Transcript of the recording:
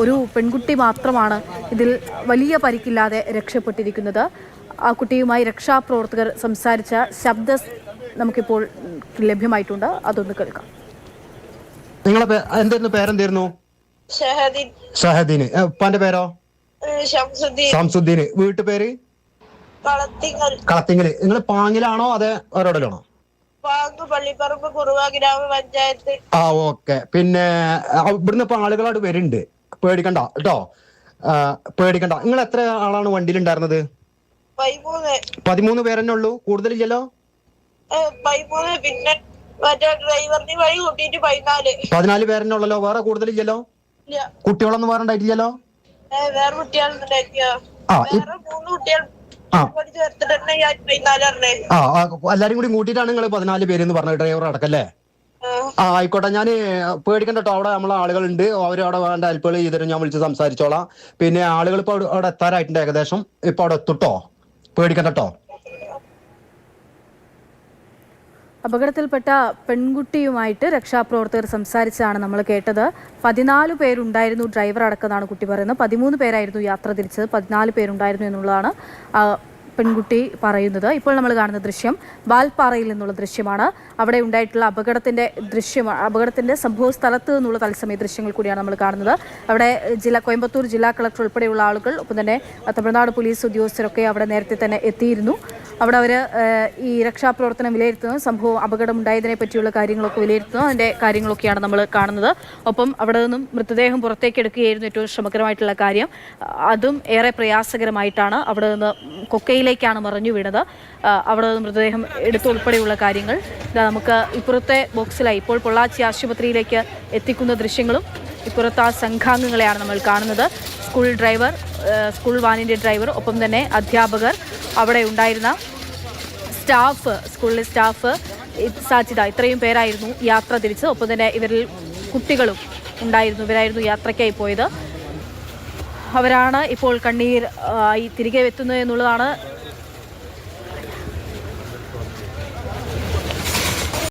ഒരു പെൺകുട്ടി മാത്രമാണ് ഇതിൽ വലിയ പരിക്കില്ലാതെ രക്ഷപ്പെട്ടിരിക്കുന്നത്. ആ കുട്ടിയുമായി രക്ഷാപ്രവർത്തകർ സംസാരിച്ച ശബ്ദം നമുക്കിപ്പോൾ ലഭ്യമായിട്ടുണ്ട്. അതൊന്ന് കേൾക്കാം. നിങ്ങളെ എന്തായിരുന്നു പേരെന്തായിരുന്നു? ഷഹദീന്. ഉപ്പാന്റെ പേരോ? ശംസുദ്ദീന്. വീട്ടുപേര്? കളത്തിങ്ങല്. നിങ്ങൾ പാങ്ങിലാണോ അതെ ഓരോടലാണോ? പള്ളിപ്പറമ്പ് കുറുവ ഗ്രാമപഞ്ചായത്ത്. ആ ഓക്കെ. പിന്നെ ഇവിടുന്ന് ഇപ്പൊ ആളുകളോട് വരുന്നുണ്ട്, പേടിക്കണ്ട കേട്ടോ, പേടിക്കണ്ട. നിങ്ങൾ എത്ര ആളാണ് വണ്ടിയിലുണ്ടായിരുന്നത്? 13 പേരെന്നെ ഉള്ളൂ, കൂടുതലില്ലല്ലോ? 13. പിന്നെ മറ്റേ ഡ്രൈവറിന് വഴി കൂട്ടിയിട്ട് 14 പേരെന്നെ ഉള്ളല്ലോ, വേറെ കൂടുതലില്ലല്ലോ? കുട്ടികളൊന്നും വേറെ ഉണ്ടായിട്ടില്ലല്ലോ? വേറെ കുട്ടികളുണ്ടാക്കിയ 3 കുട്ടികൾ എല്ലാരും കൂടി കൂട്ടിയിട്ടാണ് നിങ്ങൾ 14 പേര് എന്ന് പറഞ്ഞത്, ഡ്രൈവർ അടക്കല്ലേ? ആയിക്കോട്ടെ, ഞാൻ പേടിക്കണ്ട കേട്ടോ. അവിടെ നമ്മളെ ആളുകളുണ്ട്, അവരവിടെ വേണ്ട ഹെൽപ്പുകൾ ചെയ്തിട്ട് ഞാൻ വിളിച്ച് സംസാരിച്ചോളാം. പിന്നെ ആളുകൾ ഇപ്പൊ അവിടെ എത്താറായിട്ടുണ്ട്, ഏകദേശം ഇപ്പൊ അവിടെ എത്തുട്ടോ, പേടിക്കണ്ട കേട്ടോ. അപകടത്തിൽപ്പെട്ട പെൺകുട്ടിയുമായിട്ട് രക്ഷാപ്രവർത്തകർ സംസാരിച്ചതാണ് നമ്മൾ കേട്ടത്. 14 പേരുണ്ടായിരുന്നു, ഡ്രൈവർ അടക്കമാണ് കുട്ടി പറയുന്നത്. 13 പേരായിരുന്നു യാത്ര തിരിച്ചത്, 14 പേരുണ്ടായിരുന്നു എന്നുള്ളതാണ് പെൺകുട്ടി പറയുന്നത്. ഇപ്പോൾ നമ്മൾ കാണുന്ന ദൃശ്യം വാൽപ്പാറയിൽ നിന്നുള്ള ദൃശ്യമാണ്. അവിടെ ഉണ്ടായിട്ടുള്ള അപകടത്തിന്റെ സംഭവ സ്ഥലത്ത് നിന്നുള്ള തത്സമയ ദൃശ്യങ്ങൾ കൂടിയാണ് നമ്മൾ കാണുന്നത്. അവിടെ കോയമ്പത്തൂർ ജില്ലാ കളക്ടർ ഉൾപ്പെടെയുള്ള ആളുകൾ, ഒപ്പം തന്നെ തമിഴ്നാട് പോലീസ് ഉദ്യോഗസ്ഥരൊക്കെ അവിടെ നേരത്തെ തന്നെ എത്തിയിരുന്നു. അവിടെ അവർ ഈ രക്ഷാപ്രവർത്തനം വിലയിരുത്തുന്നു, അപകടം ഉണ്ടായതിനെ പറ്റിയുള്ള കാര്യങ്ങളൊക്കെ വിലയിരുത്തുന്നു. അതിൻ്റെ കാര്യങ്ങളൊക്കെയാണ് നമ്മൾ കാണുന്നത്. ഒപ്പം അവിടെ നിന്നും മൃതദേഹം പുറത്തേക്ക് എടുക്കുകയായിരുന്നു ഏറ്റവും ശ്രമകരമായിട്ടുള്ള കാര്യം. അതും ഏറെ പ്രയാസകരമായിട്ടാണ്. അവിടെ നിന്ന് കൊക്കയിലേക്കാണ് മറിഞ്ഞു വീണത്. അവിടെ നിന്ന് മൃതദേഹം എടുത്തുൾപ്പെടെയുള്ള കാര്യങ്ങൾ നമുക്ക് ഇപ്പുറത്തെ ബോക്സിലായി ഇപ്പോൾ പൊള്ളാച്ചി ആശുപത്രിയിലേക്ക് എത്തിക്കുന്ന ദൃശ്യങ്ങളും ഇപ്പുറത്ത് ആ സംഘാംഗങ്ങളെയാണ് നമ്മൾ കാണുന്നത്. സ്കൂൾ വാനിൻ്റെ ഡ്രൈവർ, ഒപ്പം തന്നെ അധ്യാപകർ, അവിടെ ഉണ്ടായിരുന്ന സ്കൂളിലെ സ്റ്റാഫ്, സാജിദ, ഇത്രയും പേരായിരുന്നു യാത്ര തിരിച്ചത്. ഒപ്പം തന്നെ ഇവരിൽ കുട്ടികളും ഉണ്ടായിരുന്നു. ഇവരായിരുന്നു യാത്രയ്ക്കായി പോയത്. അവരാണ് ഇപ്പോൾ കണ്ണീർ തിരികെ എത്തുന്നത് എന്നുള്ളതാണ്